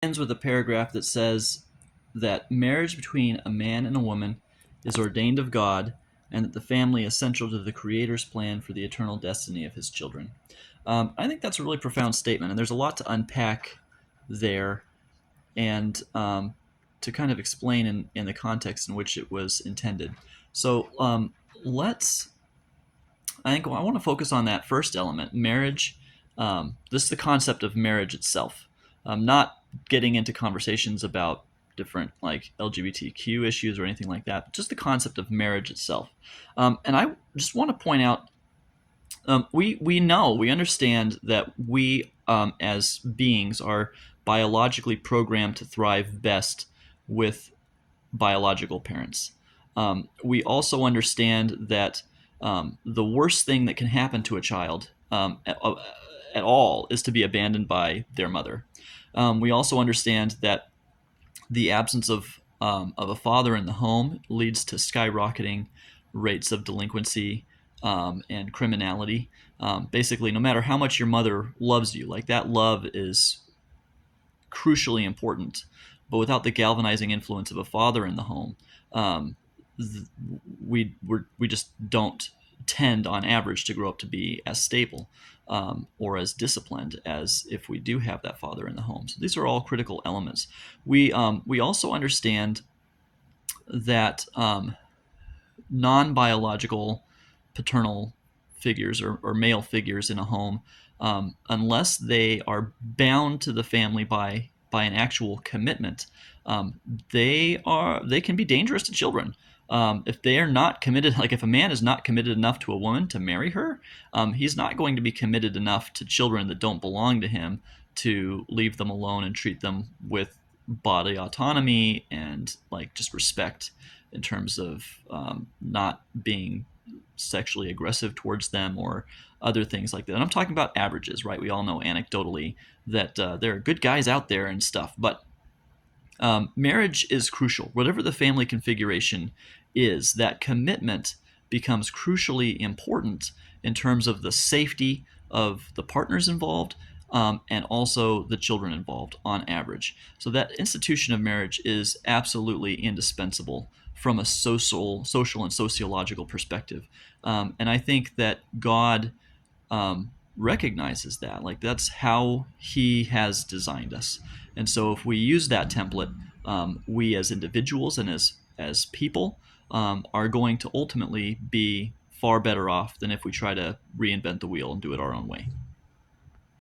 Ends with a paragraph that says that marriage between a man and a woman is ordained of God, and that the family is central to the Creator's plan for the eternal destiny of His children. I think that's a really profound statement, and there's a lot to unpack there, and to kind of explain in the context in which it was intended. So let's I think I want to focus on that first element, marriage. This is the concept of marriage itself. Not getting into conversations about different like LGBTQ issues or anything like that, but just the concept of marriage itself. And I just want to point out, we understand that we as beings are biologically programmed to thrive best with biological parents. We also understand that the worst thing that can happen to a child at all is to be abandoned by their mother. We also understand that the absence of a father in the home leads to skyrocketing rates of delinquency and criminality. Basically, no matter how much your mother loves you, like that love is crucially important. But without the galvanizing influence of a father in the home, um, we just don't tend, on average, to grow up to be as stable or as disciplined as if we do have that father in the home. So these are all critical elements. We also understand that non-biological paternal figures or male figures in a home, unless they are bound to the family by an actual commitment, they can be dangerous to children. If they are not committed, like if a man is not committed enough to a woman to marry her, he's not going to be committed enough to children that don't belong to him to leave them alone and treat them with body autonomy and like just respect in terms of not being sexually aggressive towards them or other things like that. And I'm talking about averages, right? We all know anecdotally that there are good guys out there and stuff, but marriage is crucial. Whatever the family configuration is, that commitment becomes crucially important in terms of the safety of the partners involved, and also the children involved on average. So that institution of marriage is absolutely indispensable from a social and sociological perspective. And I think that God recognizes that. Like that's how He has designed us. And so if we use that template, we as individuals and as people are going to ultimately be far better off than if we try to reinvent the wheel and do it our own way.